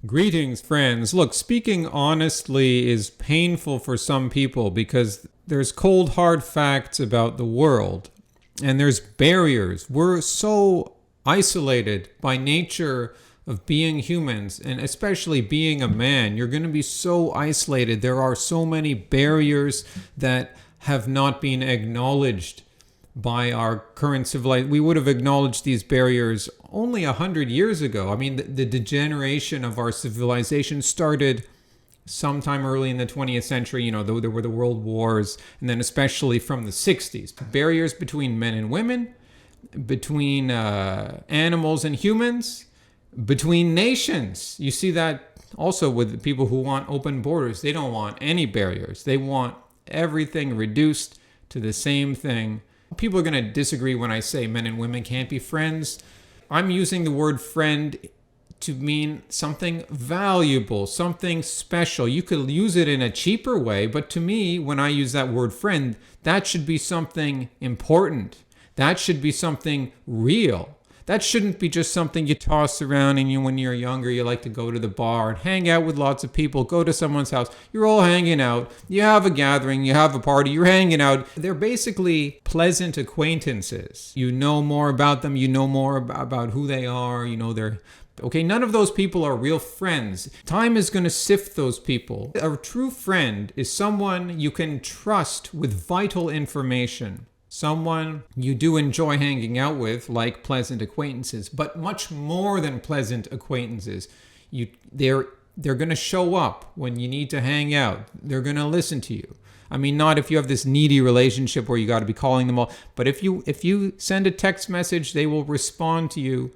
Greetings, friends. Look, speaking honestly is painful for some people because there's cold, hard facts about the world and there's barriers. We're so isolated by nature of being humans, and especially being a man. You're going to be so isolated. There are so many barriers that have not been acknowledged by our current civilization. We would have acknowledged these barriers only 100 years ago. I mean, the degeneration of our civilization started sometime early in the 20th century. Though there were the world wars, and then especially from the 60s. Barriers between men and women, between animals and humans, between nations. You see that also with people who want open borders. They don't want any barriers. They want everything reduced to the same thing. People are going to disagree when I say men and women can't be friends. I'm using the word friend to mean something valuable, something special. You could use it in a cheaper way, but to me, when I use that word friend, that should be something important. That should be something real. That shouldn't be just something you toss around and when you're younger, you like to go to the bar and hang out with lots of people, go to someone's house. You're all hanging out. You have a gathering, you have a party, you're hanging out. They're basically pleasant acquaintances. You know more about them. You know more about who they are. Okay, none of those people are real friends. Time is going to sift those people. A true friend is someone you can trust with vital information. Someone you do enjoy hanging out with, like pleasant acquaintances, but much more than pleasant acquaintances. They're going to show up when you need to hang out. They're going to listen to you. I mean, not if you have this needy relationship where you got to be calling them all, but if you send a text message, they will respond to you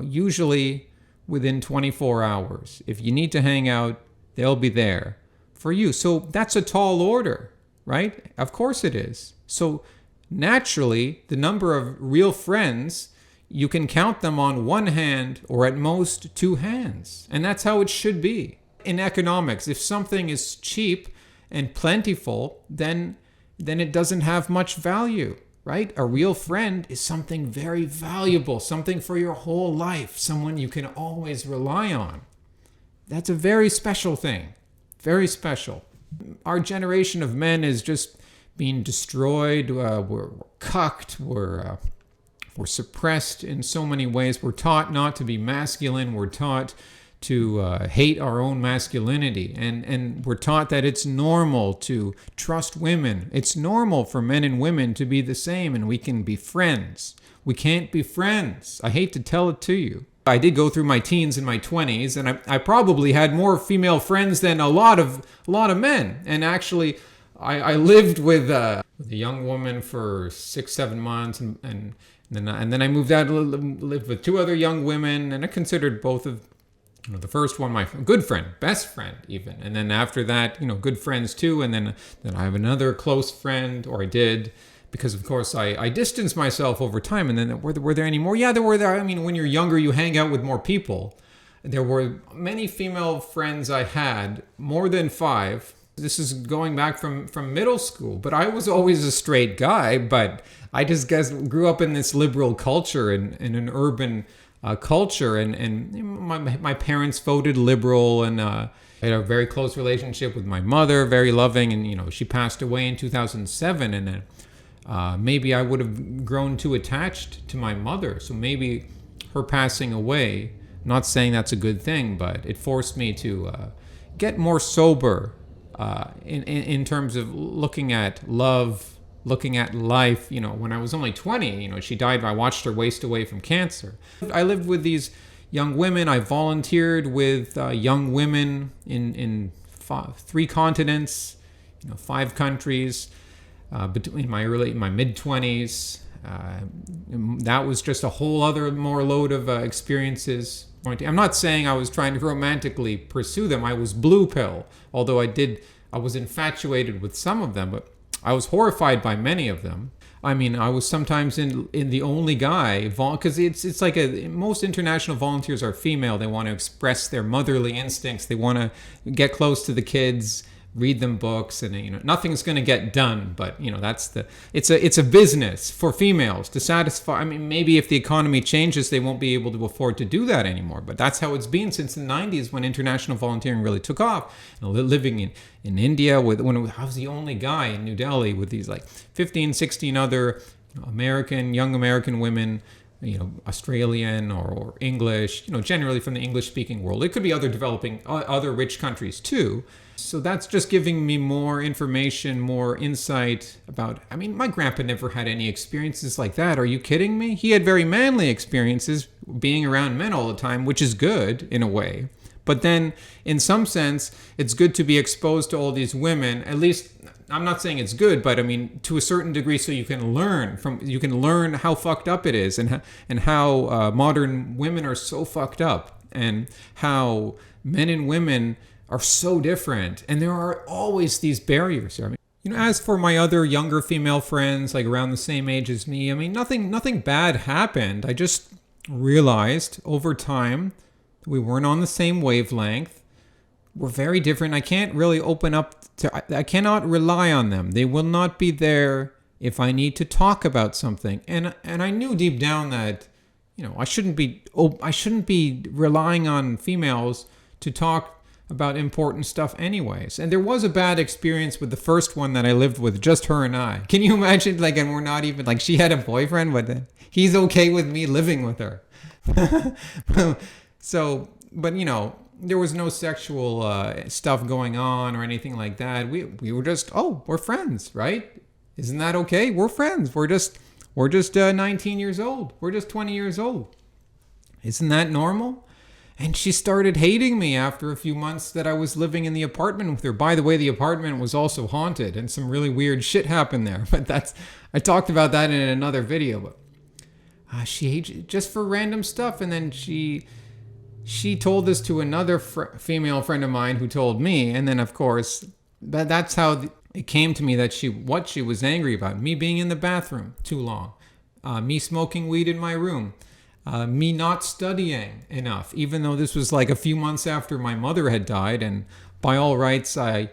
usually within 24 hours. If you need to hang out, they'll be there for you. So that's a tall order, right? Of course it is. So naturally, the number of real friends, you can count them on one hand or at most two hands. And that's how it should be. In economics, if something is cheap and plentiful, then it doesn't have much value, right? A real friend is something very valuable, something for your whole life, someone you can always rely on. That's a very special thing, very special. Our generation of men is just being destroyed. We're cucked. We're suppressed in so many ways. We're taught not to be masculine. We're taught to hate our own masculinity. And we're taught that it's normal to trust women. It's normal for men and women to be the same, and we can be friends. We can't be friends. I hate to tell it to you. I did go through my teens and my 20s, and I probably had more female friends than a lot of men. And actually, I lived with a young woman for 6-7 months, and then I moved out and lived with two other young women, and I considered both of the first one my good friend, best friend even, and then after that good friends too, and then I have another close friend, or I did, because of course I distanced myself over time. And then were there any more? Yeah, there were. I mean, when you're younger, you hang out with more people. There were many female friends I had, more than 5. This is going back from middle school, but I was always a straight guy, but I just guess grew up in this liberal culture and in an urban culture, and my parents voted liberal, and I had a very close relationship with my mother, very loving, and she passed away in 2007, and then maybe I would have grown too attached to my mother, so maybe her passing away, not saying that's a good thing, but it forced me to get more sober in terms of looking at love, looking at life. When I was only 20, she died. I watched her waste away from cancer. I lived with these young women. I volunteered with young women in 3 continents, 5 countries, between my mid-20s. That was just a whole other more load of experiences. I'm not saying I was trying to romantically pursue them. I was blue pill, although I was infatuated with some of them, but I was horrified by many of them. I mean, I was sometimes in the only guy, because it's like most international volunteers are female. They want to express their motherly instincts. They want to get close to the kids, read them books, and nothing's going to get done. But it's a business for females to satisfy. I mean, maybe if the economy changes, they won't be able to afford to do that anymore. But that's how it's been since the 90s, when international volunteering really took off. Living in India, when I was the only guy in New Delhi with these like 15, 16 other young American women, Australian or English, generally from the English-speaking world. It could be other rich countries too. So that's just giving me more information, more insight about, my grandpa never had any experiences like that. Are you kidding me? He had very manly experiences being around men all the time, which is good in a way. But then in some sense, it's good to be exposed to all these women. At least, I'm not saying it's good, but to a certain degree, so you can learn how fucked up it is, and how modern women are so fucked up, and how men and women are so different, and there are always these barriers here. As for my other younger female friends, like around the same age as me, nothing bad happened. I just realized over time we weren't on the same wavelength. We're very different. I can't really I cannot rely on them. They will not be there if I need to talk about something. And I knew deep down that, I shouldn't be relying on females to talk about important stuff anyways. And there was a bad experience with the first one that I lived with, just her and I. Can you imagine, and we're not even, she had a boyfriend, but he's okay with me living with her. So, but there was no sexual stuff going on or anything like that. We were just, we're friends, right? Isn't that okay? We're friends. We're just 19 years old. We're just 20 years old. Isn't that normal? And she started hating me after a few months that I was living in the apartment with her. By the way, the apartment was also haunted, and some really weird shit happened there. But I talked about that in another video. But she hated just for random stuff, and then she told this to another female friend of mine who told me, and then of course that's how it came to me that she was angry about: me being in the bathroom too long, me smoking weed in my room, me not studying enough, even though this was like a few months after my mother had died, and by all rights I'm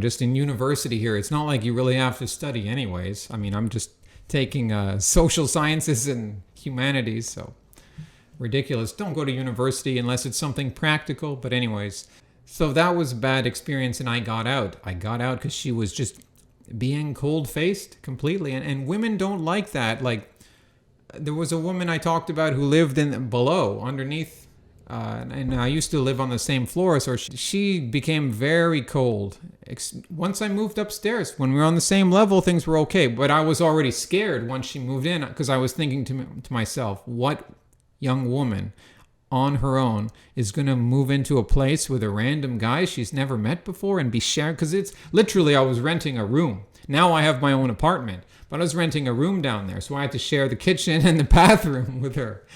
just in university here. It's not like you really have to study anyways. I'm just taking social sciences and humanities, so ridiculous. Don't go to university unless it's something practical. But anyways, so that was a bad experience, and I got out. Because she was just being cold-faced completely, and women don't like that. Like, there was a woman I talked about who lived underneath, and I used to live on the same floor, so she became very cold. Once I moved upstairs, when we were on the same level, things were okay, but I was already scared once she moved in, because I was thinking to myself, what young woman on her own is going to move into a place with a random guy she's never met before and be sharing? Because it's literally, I was renting a room. Now I have my own apartment, but I was renting a room down there, so I had to share the kitchen and the bathroom with her.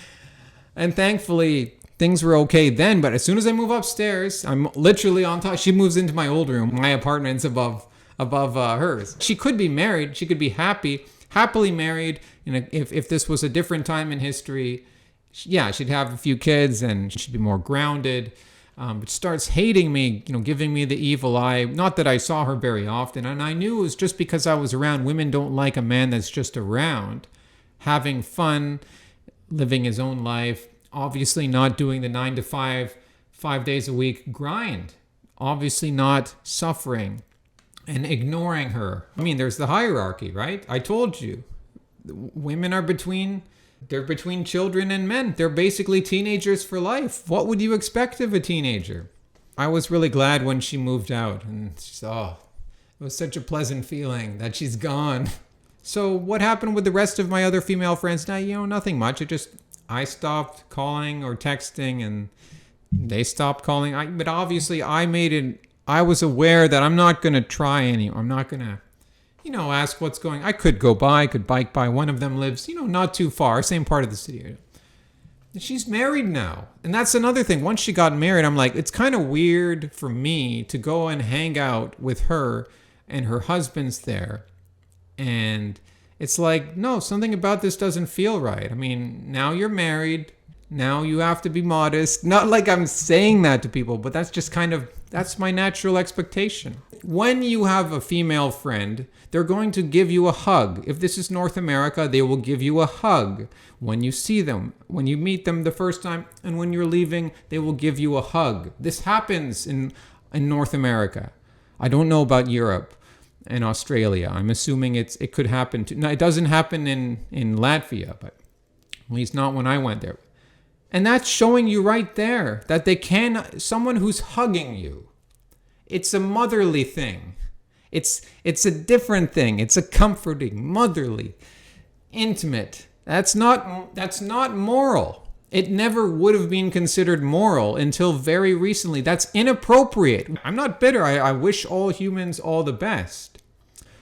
And thankfully, things were okay then, but as soon as I move upstairs, I'm literally on top. She moves into my old room. My apartment's above hers. She could be married. She could be happily married. If this was a different time in history, yeah, she'd have a few kids and she'd be more grounded. But starts hating me, giving me the evil eye. Not that I saw her very often, and I knew it was just because I was around. Women don't like a man that's just around, having fun, living his own life, obviously not doing the 9 to 5, 5 days a week grind, obviously not suffering and ignoring her. There's the hierarchy, right? I told you, women are between children and men. They're basically teenagers for life. What would you expect of a teenager? I was really glad when she moved out, and it was such a pleasant feeling that she's gone. So what happened with the rest of my other female friends? Now, nothing much. I stopped calling or texting, and they stopped calling. But obviously I was aware that I'm not going to try anymore. I'm not going to ask what's going on. I could go by, could bike by. One of them lives, not too far, same part of the city. She's married now. And that's another thing. Once she got married, I'm like, it's kind of weird for me to go and hang out with her and her husband's there. And it's like, no, something about this doesn't feel right. Now you're married. Now you have to be modest. Not like I'm saying that to people, but that's just kind of That's my natural expectation. When you have a female friend, they're going to give you a hug. If this is North America, they will give you a hug when you see them, when you meet them the first time, and when you're leaving, they will give you a hug. This happens in North America. I don't know about Europe and Australia. I'm assuming it could happen too. No, it doesn't happen in Latvia, but at least not when I went there. And that's showing you right there that someone who's hugging you, it's a motherly thing. It's a different thing. It's a comforting, motherly, intimate. That's not moral. It never would have been considered moral until very recently. That's inappropriate. I'm not bitter. I wish all humans all the best.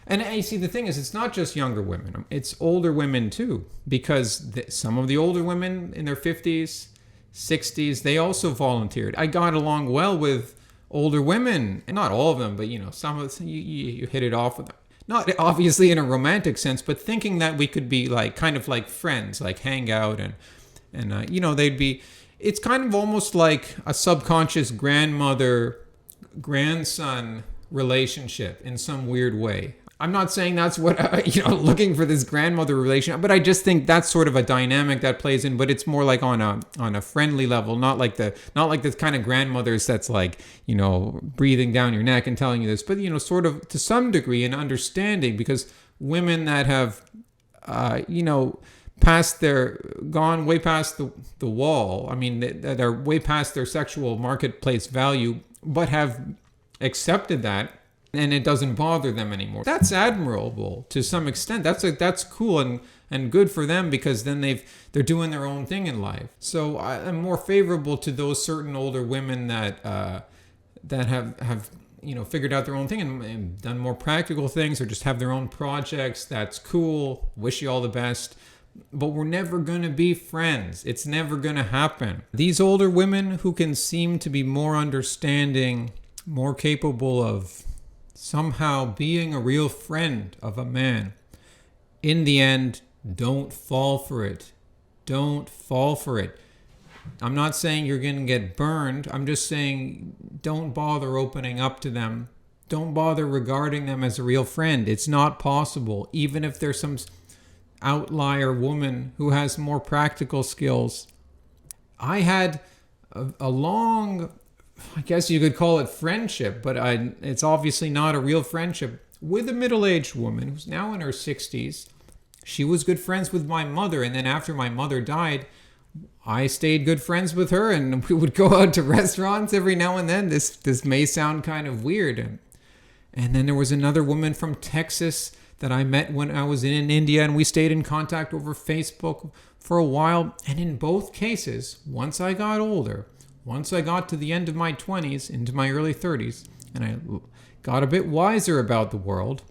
And you see, the thing is, it's not just younger women. It's older women too. Because some of the older women in their 50s, 60s, they also volunteered. I got along well with older women. And not all of them, but some of them, you hit it off with them. Not obviously in a romantic sense, but thinking that we could be kind of like friends, like hang out and they'd be, it's kind of almost like a subconscious grandmother-grandson relationship in some weird way. I'm not saying that's what, looking for this grandmother relation, but I just think that's sort of a dynamic that plays in, but it's more like on a friendly level, not like the kind of grandmothers that's breathing down your neck and telling you this, but, sort of to some degree an understanding, because women that have, gone way past the wall, I mean, that are way past their sexual marketplace value, but have accepted that, and it doesn't bother them anymore. That's admirable to some extent. That's cool and good for them, because then they're doing their own thing in life. So I'm more favorable to those certain older women that have figured out their own thing and done more practical things, or just have their own projects. That's cool. Wish you all the best. But we're never going to be friends. It's never going to happen. These older women who can seem to be more understanding, more capable of somehow being a real friend of a man, in the end, don't fall for it. Don't fall for it. I'm not saying you're going to get burned. I'm just saying don't bother opening up to them. Don't bother regarding them as a real friend. It's not possible. Even if there's some outlier woman who has more practical skills. I had a long, I guess you could call it friendship, but it's obviously not a real friendship, with a middle-aged woman who's now in her 60s. She was good friends with my mother, and then after my mother died, I stayed good friends with her, and we would go out to restaurants every now and then. This may sound kind of weird. And then there was another woman from Texas that I met when I was in India, and we stayed in contact over Facebook for a while. And in both cases, once I got older, once I got to the end of my 20s, into my early 30s, and I got a bit wiser about the world,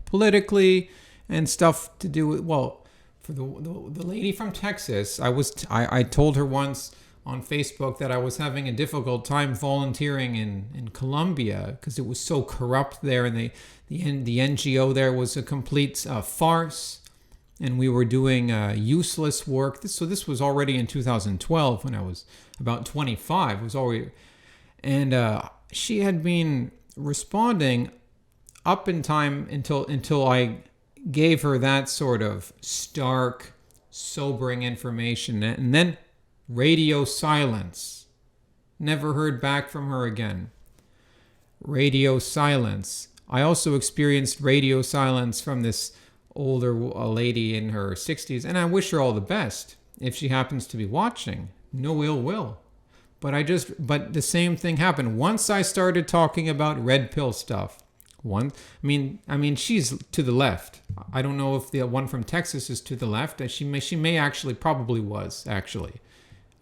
politically and stuff to do with, well, for the lady from Texas, I told her once on Facebook that I was having a difficult time volunteering in Colombia because it was so corrupt there, and the NGO there was a complete farce, and we were doing useless work. This was already in 2012 when I was about 25. It was already, and she had been responding up in time until I gave her that sort of stark, sobering information, and then radio silence. Never heard back from her again. Radio silence. I also experienced radio silence from this older lady in her 60s, and I wish her all the best if she happens to be watching. No ill will. But the same thing happened once I started talking about red pill stuff. I mean, she's to the left. I don't know if the one from Texas is to the left. She may actually, probably was actually.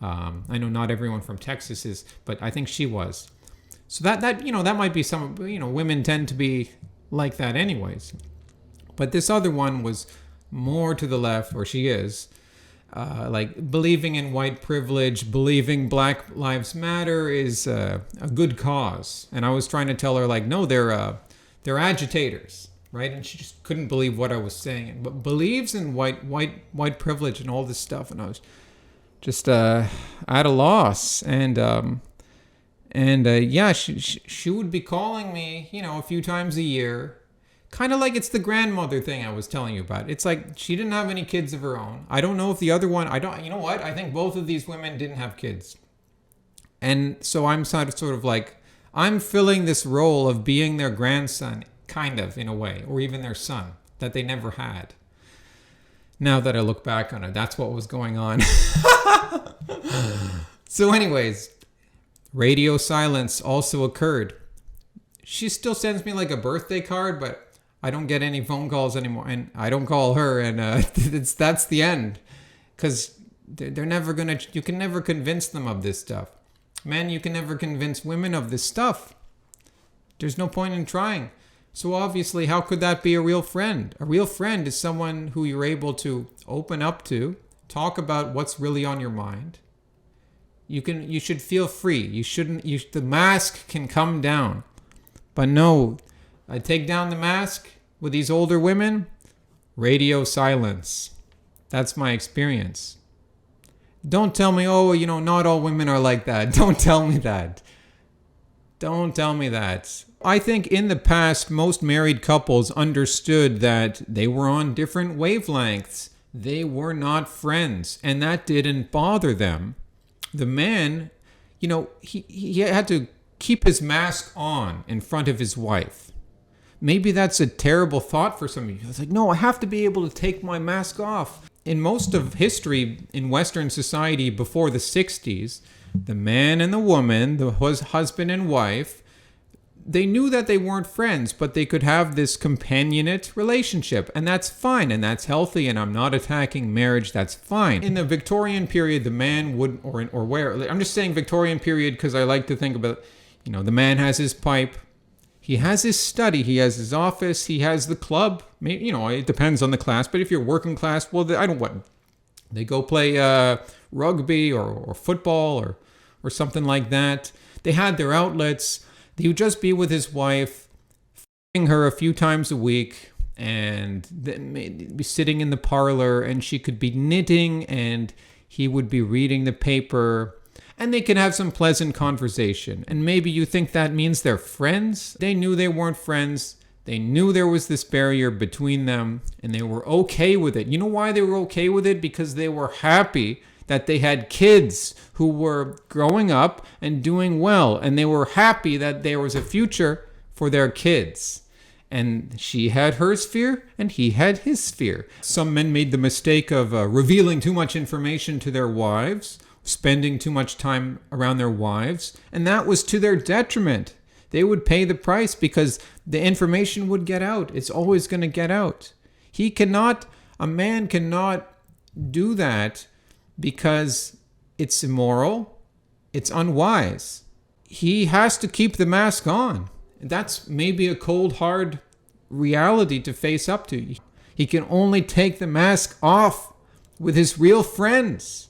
I know not everyone from Texas is, but I think she was. So that might be some, women tend to be like that anyways. But this other one was more to the left, or she is, like believing in white privilege, believing Black Lives Matter is a good cause. And I was trying to tell her, like, no, they're agitators, right? And she just couldn't believe what I was saying. But believes in white privilege and all this stuff. And I was just at a loss. And And yeah, she would be calling me, a few times a year. Kind of like it's the grandmother thing I was telling you about. It's like she didn't have any kids of her own. I don't know if the other one, you know what? I think both of these women didn't have kids. And so I'm sort of like, I'm filling this role of being their grandson, kind of, in a way, or even their son that they never had. Now that I look back on it, that's what was going on. So anyways, radio silence also occurred. She still sends me like a birthday card, but I don't get any phone calls anymore, and I don't call her, and that's the end, because they're never gonna. You can never convince them of this stuff. Men, you can never convince women of this stuff. There's no point in trying. So obviously, how could that be a real friend? A real friend is someone who you're able to open up to, talk about what's really on your mind. You should feel free. The mask can come down. But no, I take down the mask with these older women, radio silence. That's my experience. Don't tell me, not all women are like that. Don't tell me that. Don't tell me that. I think in the past, most married couples understood that they were on different wavelengths. They were not friends, and that didn't bother them. The man, he had to keep his mask on in front of his wife. Maybe that's a terrible thought for some of you. It's like, no, I have to be able to take my mask off. In most of history in Western society before the 60s, the man and the woman, the husband and wife, they knew that they weren't friends, but they could have this companionate relationship, and that's fine, and that's healthy, and I'm not attacking marriage, that's fine. In the Victorian period, the man would, or where, I'm just saying Victorian period because I like to think about, the man has his pipe, he has his study, he has his office, he has the club, maybe, it depends on the class, but if you're working class, well, they go play rugby or football or something like that. They had their outlets. He would just be with his wife, f***ing her a few times a week, and then be sitting in the parlor, and she could be knitting, and he would be reading the paper, and they could have some pleasant conversation. And maybe you think that means they're friends? They knew they weren't friends. They knew there was this barrier between them, and they were okay with it. You know why they were okay with it? Because they were happy that they had kids who were growing up and doing well, and they were happy that there was a future for their kids. And she had her sphere, and he had his sphere. Some men made the mistake of revealing too much information to their wives, spending too much time around their wives, and that was to their detriment. They would pay the price because the information would get out. It's always going to get out. A man cannot do that because it's immoral, it's unwise. He has to keep the mask on. That's maybe a cold, hard reality to face up to. He can only take the mask off with his real friends.